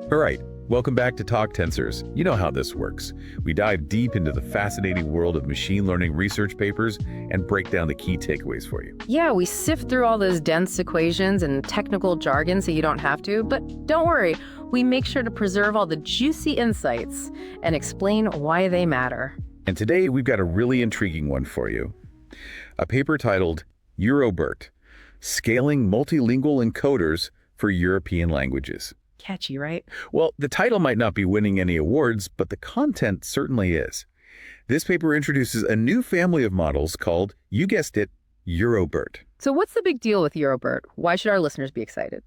All right, welcome back to Talk Tensors. You know how this works. We dive deep into the fascinating world of machine learning research papers and break down the key takeaways for you. Yeah, we sift through all those dense equations and technical jargon so you don't have to, but don't worry, we make sure to preserve all the juicy insights and explain why they matter. And today we've got a really intriguing one for you. A paper titled EuroBERT, Scaling Multilingual Encoders for European Languages. Catchy, right? Well, the title might not be winning any awards, but the content certainly is. This paper introduces a new family of models called, you guessed it, EuroBERT. So what's the big deal with EuroBERT? Why should our listeners be excited?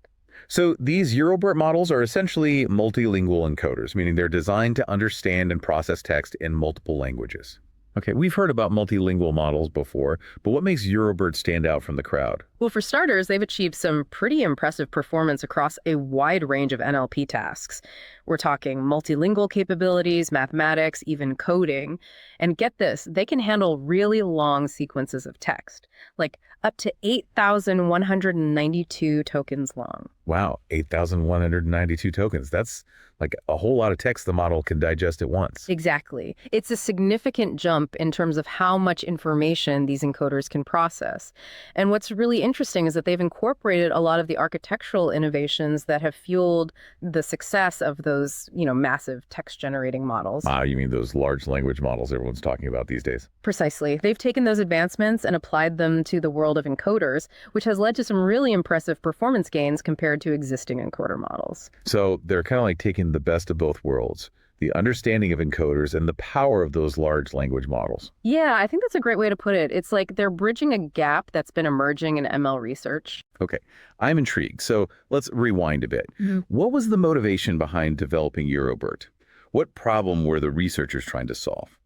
So these EuroBERT models are essentially multilingual encoders, meaning they're designed to understand and process text in multiple languages. Okay, we've heard about multilingual models before, but what makes EuroBERT stand out from the crowd? Well, for starters, they've achieved some pretty impressive performance across a wide range of NLP tasks. We're talking multilingual capabilities, mathematics, even coding. And get this, they can handle really long sequences of text, like up to 8,192 tokens long. Wow, 8,192 tokens. That's like a whole lot of text the model can digest at once. Exactly. It's a significant jump in terms of how much information these encoders can process. And what's really interesting is that they've incorporated a lot of the architectural innovations that have fueled the success of those, massive text-generating models. Ah, you mean those large language models everyone's talking about these days? Precisely. They've taken those advancements and applied them to the world of encoders, which has led to some really impressive performance gains compared to existing encoder models. So they're kind of like taking the best of both worlds, the understanding of encoders and the power of those large language models. Yeah, I think that's a great way to put it. It's like they're bridging a gap that's been emerging in ML research. Okay, I'm intrigued. So let's rewind a bit. What was the motivation behind developing EuroBERT? What problem were the researchers trying to solve?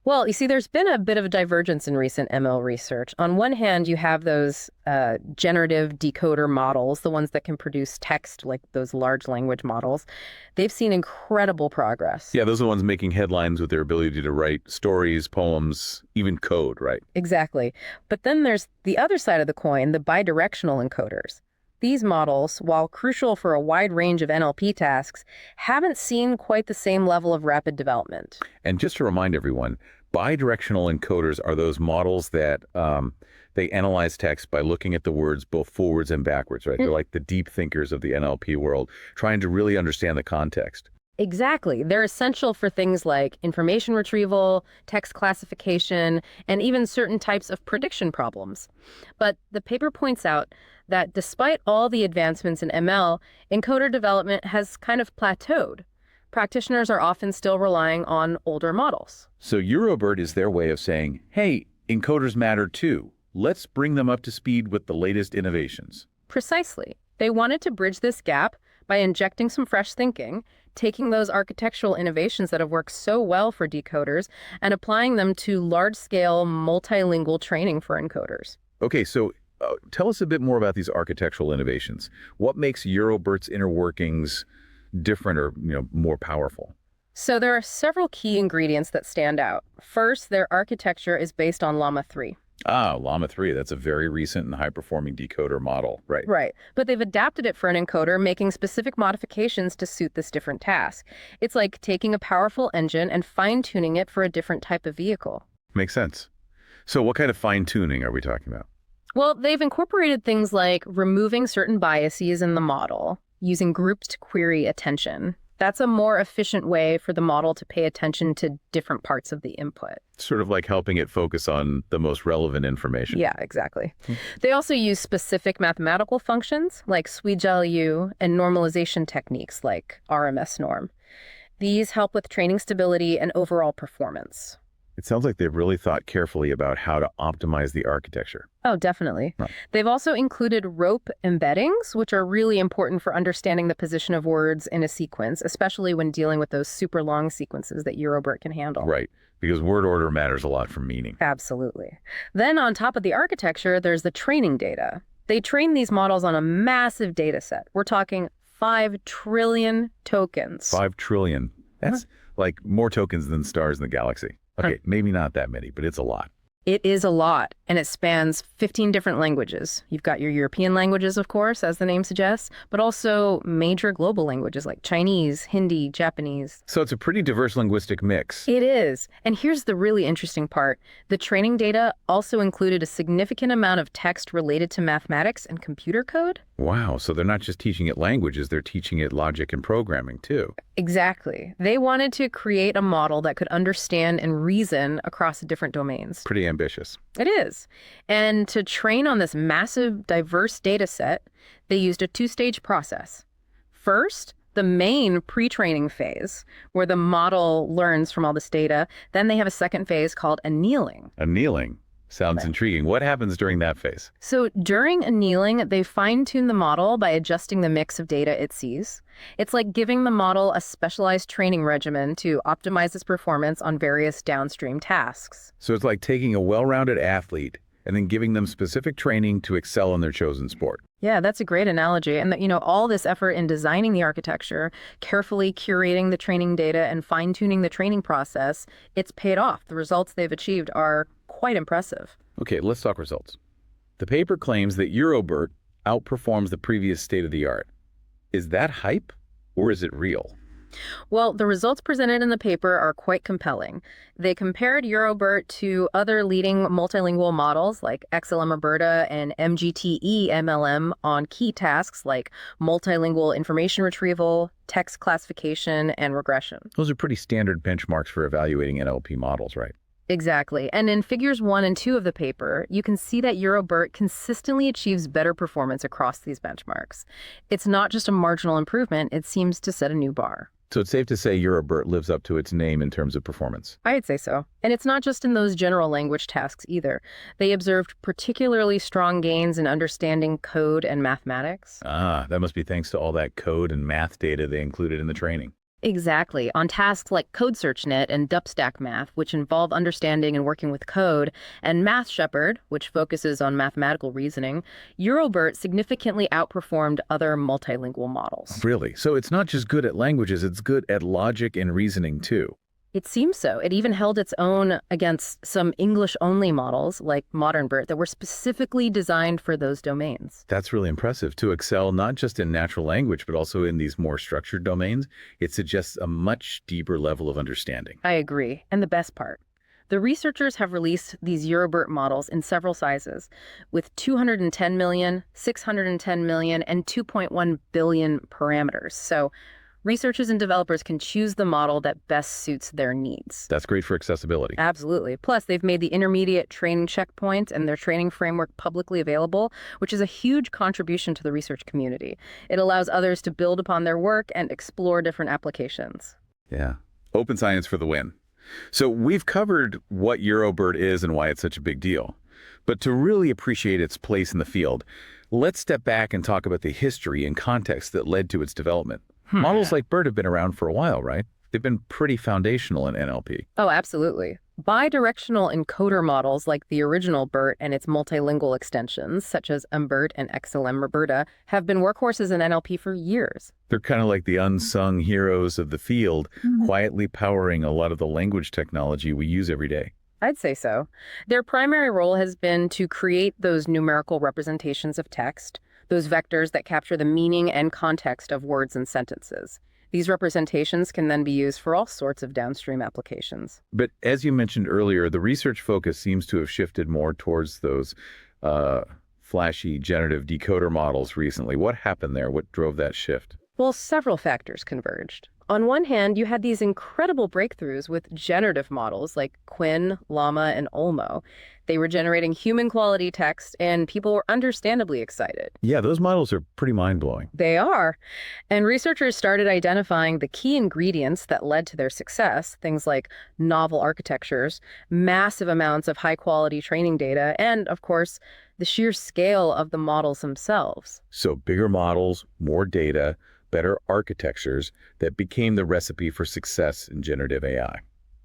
Well, you see, there's been a bit of a divergence in recent ML research. On one hand, you have those generative decoder models, the ones that can produce text like those large language models. They've seen incredible progress. Yeah, those are the ones making headlines with their ability to write stories, poems, even code, right? Exactly. But then there's the other side of the coin, the bidirectional encoders. These models, while crucial for a wide range of NLP tasks, haven't seen quite the same level of rapid development. And just to remind everyone, bidirectional encoders are those models that they analyze text by looking at the words both forwards and backwards, right? They're like the deep thinkers of the NLP world, trying to really understand the context. Exactly. They're essential for things like information retrieval, text classification, and even certain types of prediction problems. But the paper points out that despite all the advancements in ML, encoder development has kind of plateaued. Practitioners are often still relying on older models. So EuroBERT is their way of saying, hey, encoders matter too. Let's bring them up to speed with the latest innovations. Precisely. They wanted to bridge this gap by injecting some fresh thinking, taking those architectural innovations that have worked so well for decoders and applying them to large-scale multilingual training for encoders. Okay, so tell us a bit more about these architectural innovations. What makes EuroBERT's inner workings different or more powerful? So there are several key ingredients that stand out. First, their architecture is based on LLaMA 3. Ah, LLaMA 3, that's a very recent and high-performing decoder model, right? Right, but they've adapted it for an encoder, making specific modifications to suit this different task. It's like taking a powerful engine and fine-tuning it for a different type of vehicle. Makes sense. So what kind of fine-tuning are we talking about? Well, they've incorporated things like removing certain biases in the model, using grouped query attention. That's a more efficient way for the model to pay attention to different parts of the input. Sort of like helping it focus on the most relevant information. Yeah, exactly. They also use specific mathematical functions like SWGELU and normalization techniques like RMS Norm. These help with training stability and overall performance. It sounds like they've really thought carefully about how to optimize the architecture. Oh, definitely. Right. They've also included rope embeddings, which are really important for understanding the position of words in a sequence, especially when dealing with those super long sequences that EuroBERT can handle. Right, because word order matters a lot for meaning. Absolutely. Then on top of the architecture, there's the training data. They train these models on a massive data set. We're talking 5 trillion tokens. 5 trillion. That's like more tokens than stars in the galaxy. Okay, maybe not that many, but it's a lot. It is a lot, and it spans 15 different languages. You've got your European languages, of course, as the name suggests, but also major global languages like Chinese, Hindi, Japanese. So it's a pretty diverse linguistic mix. It is. And here's the really interesting part. The training data also included a significant amount of text related to mathematics and computer code. Wow, so they're not just teaching it languages, they're teaching it logic and programming too. Exactly. They wanted to create a model that could understand and reason across different domains. Pretty ambitious. It is. And to train on this massive, diverse data set, they used a two-stage process. First, the main pre-training phase, where the model learns from all this data. Then they have a second phase called annealing. Annealing. Sounds intriguing. What happens during that phase? So during annealing, they fine-tune the model by adjusting the mix of data it sees. It's like giving the model a specialized training regimen to optimize its performance on various downstream tasks. So it's like taking a well-rounded athlete and then giving them specific training to excel in their chosen sport. Yeah, that's a great analogy. And all this effort in designing the architecture, carefully curating the training data and fine-tuning the training process, it's paid off. The results they've achieved are quite impressive. Okay, let's talk results. The paper claims that EuroBERT outperforms the previous state-of-the-art. Is that hype or is it real? Well, the results presented in the paper are quite compelling. They compared EuroBERT to other leading multilingual models like XLM-RoBERTa and MGTE-MLM on key tasks like multilingual information retrieval, text classification, and regression. Those are pretty standard benchmarks for evaluating NLP models, right? Exactly. And in figures 1 and 2 of the paper, you can see that EuroBERT consistently achieves better performance across these benchmarks. It's not just a marginal improvement, it seems to set a new bar. So it's safe to say EuroBERT lives up to its name in terms of performance. I'd say so. And it's not just in those general language tasks either. They observed particularly strong gains in understanding code and mathematics. Ah, that must be thanks to all that code and math data they included in the training. Exactly. On tasks like CodeSearchNet and Dupstack Math, which involve understanding and working with code, and MathShepherd, which focuses on mathematical reasoning, EuroBERT significantly outperformed other multilingual models. Really? So it's not just good at languages, it's good at logic and reasoning too. It seems so. It even held its own against some English-only models like modern BERT that were specifically designed for those domains. That's really impressive. To excel not just in natural language, but also in these more structured domains, it suggests a much deeper level of understanding. I agree. And the best part, the researchers have released these EuroBERT models in several sizes, with 210 million, 610 million, and 2.1 billion parameters. So researchers and developers can choose the model that best suits their needs. That's great for accessibility. Absolutely. Plus, they've made the intermediate training checkpoint and their training framework publicly available, which is a huge contribution to the research community. It allows others to build upon their work and explore different applications. Yeah. Open science for the win. So we've covered what EuroBERT is and why it's such a big deal. But to really appreciate its place in the field, let's step back and talk about the history and context that led to its development. Models like BERT have been around for a while, right? They've been pretty foundational in NLP. Oh, absolutely. Bidirectional encoder models like the original BERT and its multilingual extensions, such as UmBERT and XLM-RoBERTa, have been workhorses in NLP for years. They're kind of like the unsung heroes of the field, quietly powering a lot of the language technology we use every day. I'd say so. Their primary role has been to create those numerical representations of text, those vectors that capture the meaning and context of words and sentences. These representations can then be used for all sorts of downstream applications. But as you mentioned earlier, the research focus seems to have shifted more towards those flashy generative decoder models recently. What happened there? What drove that shift? Well, several factors converged. On one hand, you had these incredible breakthroughs with generative models like Quinn, LLaMA, and Olmo. They were generating human-quality text, and people were understandably excited. Yeah, those models are pretty mind-blowing. They are. And researchers started identifying the key ingredients that led to their success, things like novel architectures, massive amounts of high-quality training data, and, of course, the sheer scale of the models themselves. So bigger models, more data, better architectures that became the recipe for success in generative AI.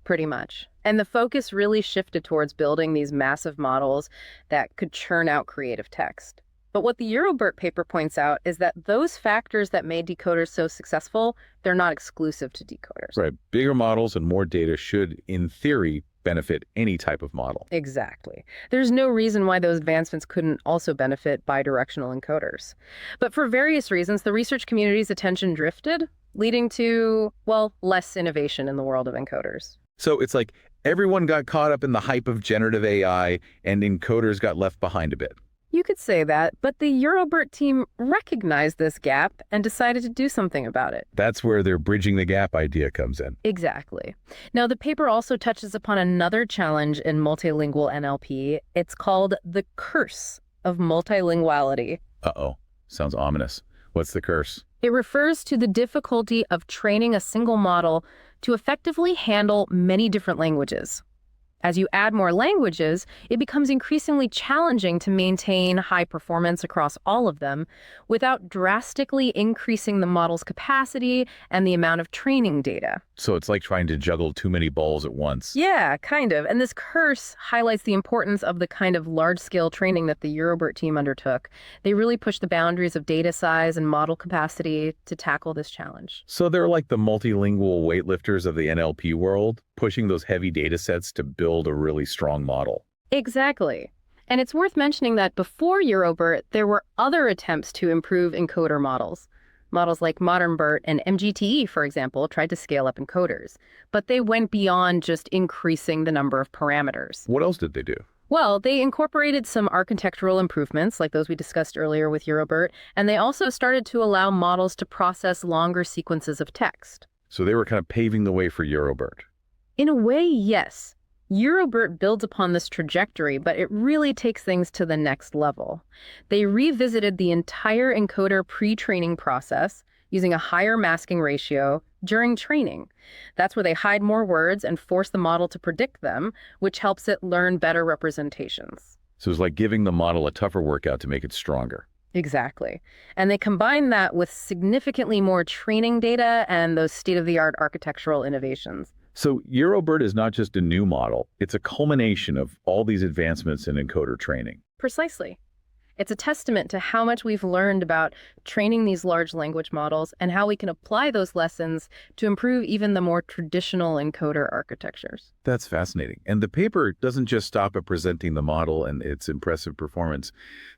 Pretty much. And the focus really shifted towards building these massive models that could churn out creative text. But what the EuroBERT paper points out is that those factors that made decoders so successful, they're not exclusive to decoders. Right. Bigger models and more data should, in theory, benefit any type of model. Exactly. There's no reason why those advancements couldn't also benefit bidirectional encoders. But for various reasons, the research community's attention drifted, leading to, well, less innovation in the world of encoders. So it's like everyone got caught up in the hype of generative AI and encoders got left behind a bit. You could say that, but the EuroBERT team recognized this gap and decided to do something about it. That's where their bridging the gap idea comes in. Exactly. Now, the paper also touches upon another challenge in multilingual NLP. It's called the curse of multilinguality. Uh-oh. Sounds ominous. What's the curse? It refers to the difficulty of training a single model to effectively handle many different languages. As you add more languages, it becomes increasingly challenging to maintain high performance across all of them without drastically increasing the model's capacity and the amount of training data. So it's like trying to juggle too many balls at once. Yeah, kind of. And this curse highlights the importance of the kind of large-scale training that the EuroBERT team undertook. They really pushed the boundaries of data size and model capacity to tackle this challenge. So they're like the multilingual weightlifters of the NLP world, pushing those heavy data sets to build a really strong model. Exactly. And it's worth mentioning that before EuroBERT, there were other attempts to improve encoder models. Models like modern BERT and MGTE, for example, tried to scale up encoders, but they went beyond just increasing the number of parameters. What else did they do? Well, they incorporated some architectural improvements, like those we discussed earlier with EuroBERT, and they also started to allow models to process longer sequences of text. So they were kind of paving the way for EuroBERT. In a way, yes. EuroBERT builds upon this trajectory, but it really takes things to the next level. They revisited the entire encoder pre-training process using a higher masking ratio during training. That's where they hide more words and force the model to predict them, which helps it learn better representations. So it's like giving the model a tougher workout to make it stronger. Exactly. And they combine that with significantly more training data and those state-of-the-art architectural innovations. So EuroBERT is not just a new model, it's a culmination of all these advancements in encoder training. Precisely. It's a testament to how much we've learned about training these large language models and how we can apply those lessons to improve even the more traditional encoder architectures. That's fascinating. And the paper doesn't just stop at presenting the model and its impressive performance.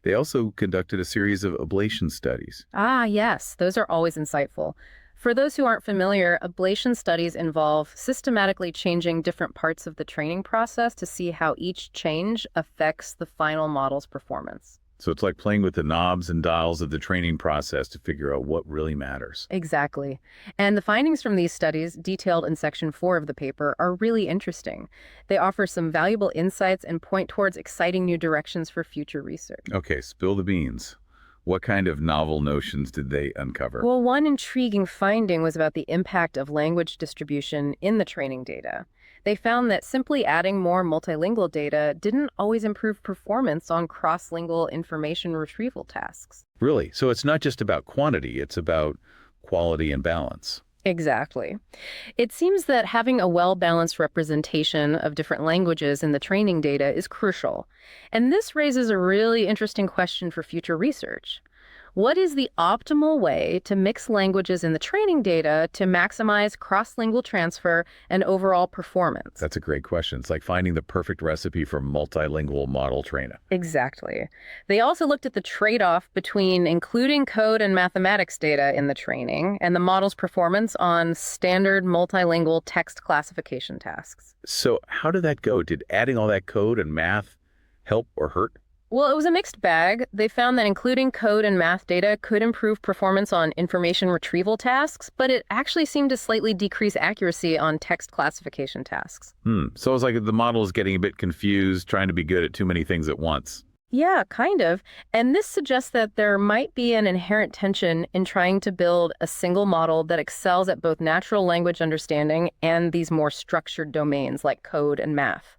They also conducted a series of ablation studies. Ah, yes, those are always insightful. For those who aren't familiar, ablation studies involve systematically changing different parts of the training process to see how each change affects the final model's performance. So it's like playing with the knobs and dials of the training process to figure out what really matters. Exactly. And the findings from these studies, detailed in Section 4 of the paper, are really interesting. They offer some valuable insights and point towards exciting new directions for future research. Okay, spill the beans. What kind of novel notions did they uncover? Well, one intriguing finding was about the impact of language distribution in the training data. They found that simply adding more multilingual data didn't always improve performance on cross-lingual information retrieval tasks. Really? So it's not just about quantity, it's about quality and balance. Exactly. It seems that having a well-balanced representation of different languages in the training data is crucial. And this raises a really interesting question for future research. What is the optimal way to mix languages in the training data to maximize cross-lingual transfer and overall performance? That's a great question. It's like finding the perfect recipe for multilingual model training. Exactly. They also looked at the trade-off between including code and mathematics data in the training and the model's performance on standard multilingual text classification tasks. So how did that go? Did adding all that code and math help or hurt? Well, it was a mixed bag. They found that including code and math data could improve performance on information retrieval tasks, but it actually seemed to slightly decrease accuracy on text classification tasks. So it's like the model is getting a bit confused, trying to be good at too many things at once. Yeah, kind of. And this suggests that there might be an inherent tension in trying to build a single model that excels at both natural language understanding and these more structured domains like code and math.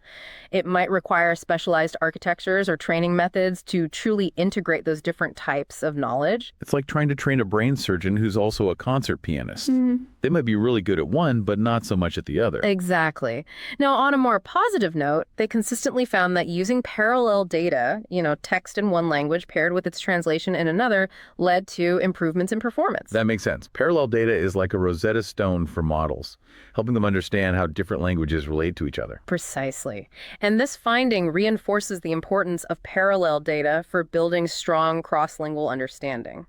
It might require specialized architectures or training methods to truly integrate those different types of knowledge. It's like trying to train a brain surgeon who's also a concert pianist. They might be really good at one, but not so much at the other. Exactly. Now, on a more positive note, they consistently found that using parallel data, text in one language paired with its translation in another led to improvements in performance. That makes sense. Parallel data is like a Rosetta Stone for models, helping them understand how different languages relate to each other. Precisely. And this finding reinforces the importance of parallel data for building strong cross-lingual understanding.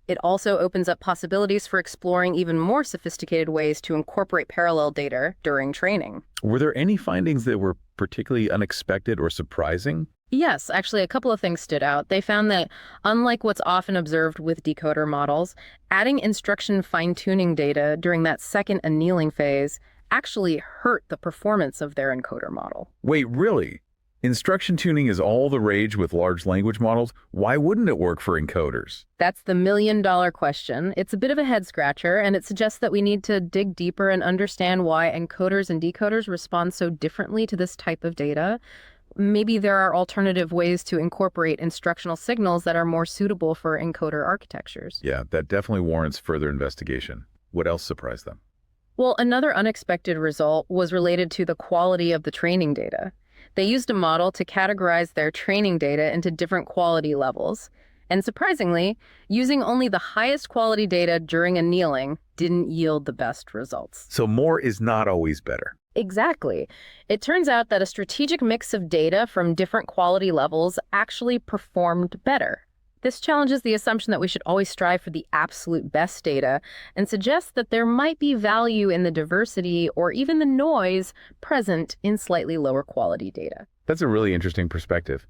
It also opens up possibilities for exploring even more sophisticated ways to incorporate parallel data during training. Were there any findings that were particularly unexpected or surprising? Yes, actually, a couple of things stood out. They found that, unlike what's often observed with decoder models, adding instruction fine-tuning data during that second annealing phase actually hurt the performance of their encoder model. Wait, really? Instruction tuning is all the rage with large language models. Why wouldn't it work for encoders? That's the million-dollar question. It's a bit of a head-scratcher, and it suggests that we need to dig deeper and understand why encoders and decoders respond so differently to this type of data. Maybe there are alternative ways to incorporate instructional signals that are more suitable for encoder architectures. Yeah, that definitely warrants further investigation. What else surprised them? Well, another unexpected result was related to the quality of the training data. They used a model to categorize their training data into different quality levels. And surprisingly, using only the highest quality data during annealing didn't yield the best results. So more is not always better. Exactly. It turns out that a strategic mix of data from different quality levels actually performed better. This challenges the assumption that we should always strive for the absolute best data and suggests that there might be value in the diversity or even the noise present in slightly lower quality data. That's a really interesting perspective.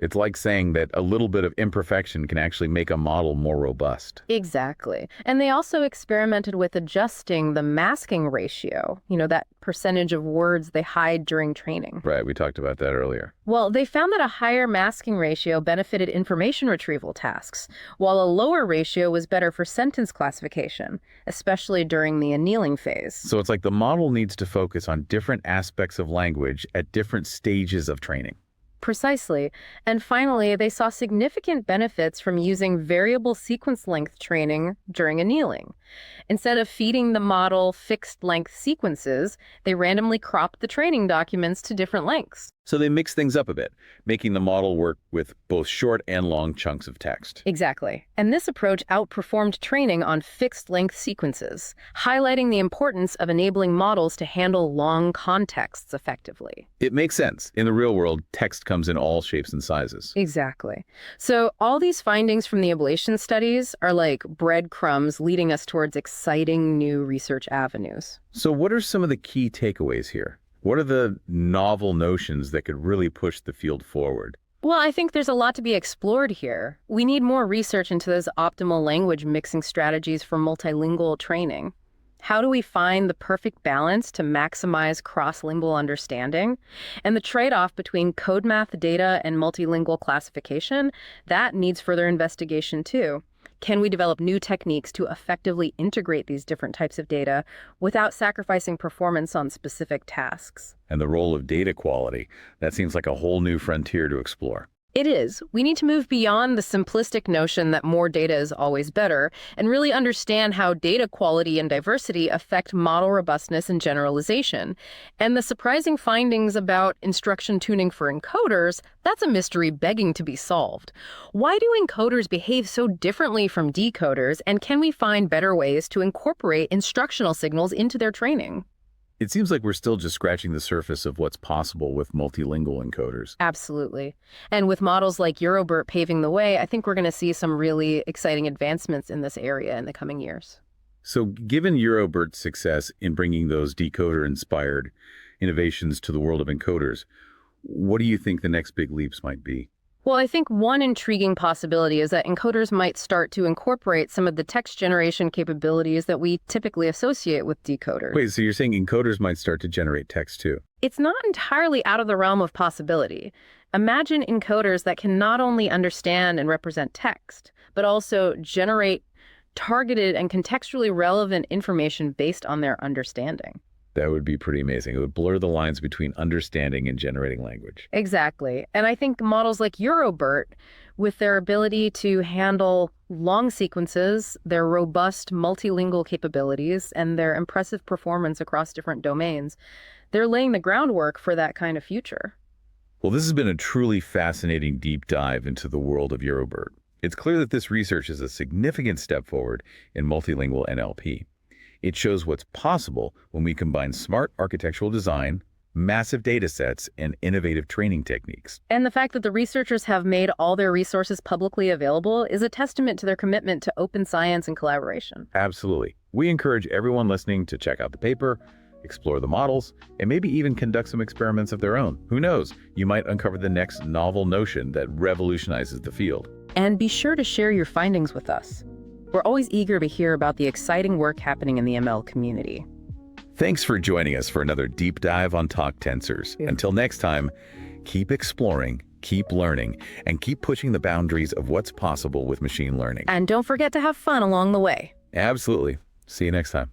It's like saying that a little bit of imperfection can actually make a model more robust. Exactly. And they also experimented with adjusting the masking ratio, that percentage of words they hide during training. Right, we talked about that earlier. Well, they found that a higher masking ratio benefited information retrieval tasks, while a lower ratio was better for sentence classification, especially during the annealing phase. So it's like the model needs to focus on different aspects of language at different stages of training. Precisely. And finally, they saw significant benefits from using variable sequence length training during annealing. Instead of feeding the model fixed length sequences, they randomly cropped the training documents to different lengths. So they mix things up a bit, making the model work with both short and long chunks of text. Exactly. And this approach outperformed training on fixed length sequences, highlighting the importance of enabling models to handle long contexts effectively. It makes sense. In the real world, text comes in all shapes and sizes. Exactly. So all these findings from the ablation studies are like breadcrumbs leading us towards exciting new research avenues. So what are some of the key takeaways here? What are the novel notions that could really push the field forward? Well, I think there's a lot to be explored here. We need more research into those optimal language mixing strategies for multilingual training. How do we find the perfect balance to maximize cross-lingual understanding? And the trade-off between code math data and multilingual classification, that needs further investigation too. Can we develop new techniques to effectively integrate these different types of data without sacrificing performance on specific tasks? And the role of data quality, that seems like a whole new frontier to explore. It is. We need to move beyond the simplistic notion that more data is always better and really understand how data quality and diversity affect model robustness and generalization. And the surprising findings about instruction tuning for encoders, that's a mystery begging to be solved. Why do encoders behave so differently from decoders, and can we find better ways to incorporate instructional signals into their training? It seems like we're still just scratching the surface of what's possible with multilingual encoders. Absolutely. And with models like EuroBERT paving the way, I think we're going to see some really exciting advancements in this area in the coming years. So given EuroBERT's success in bringing those decoder-inspired innovations to the world of encoders, what do you think the next big leaps might be? Well, I think one intriguing possibility is that encoders might start to incorporate some of the text generation capabilities that we typically associate with decoders. Wait, so you're saying encoders might start to generate text too? It's not entirely out of the realm of possibility. Imagine encoders that can not only understand and represent text, but also generate targeted and contextually relevant information based on their understanding. That would be pretty amazing. It would blur the lines between understanding and generating language. Exactly. And I think models like EuroBERT, with their ability to handle long sequences, their robust multilingual capabilities, and their impressive performance across different domains, they're laying the groundwork for that kind of future. Well, this has been a truly fascinating deep dive into the world of EuroBERT. It's clear that this research is a significant step forward in multilingual NLP. It shows what's possible when we combine smart architectural design, massive data sets, and innovative training techniques. And the fact that the researchers have made all their resources publicly available is a testament to their commitment to open science and collaboration. Absolutely. We encourage everyone listening to check out the paper, explore the models, and maybe even conduct some experiments of their own. Who knows? You might uncover the next novel notion that revolutionizes the field. And be sure to share your findings with us. We're always eager to hear about the exciting work happening in the ML community. Thanks for joining us for another deep dive on Talk Tensors. Until next time, keep exploring, keep learning, and keep pushing the boundaries of what's possible with machine learning. And don't forget to have fun along the way. Absolutely. See you next time.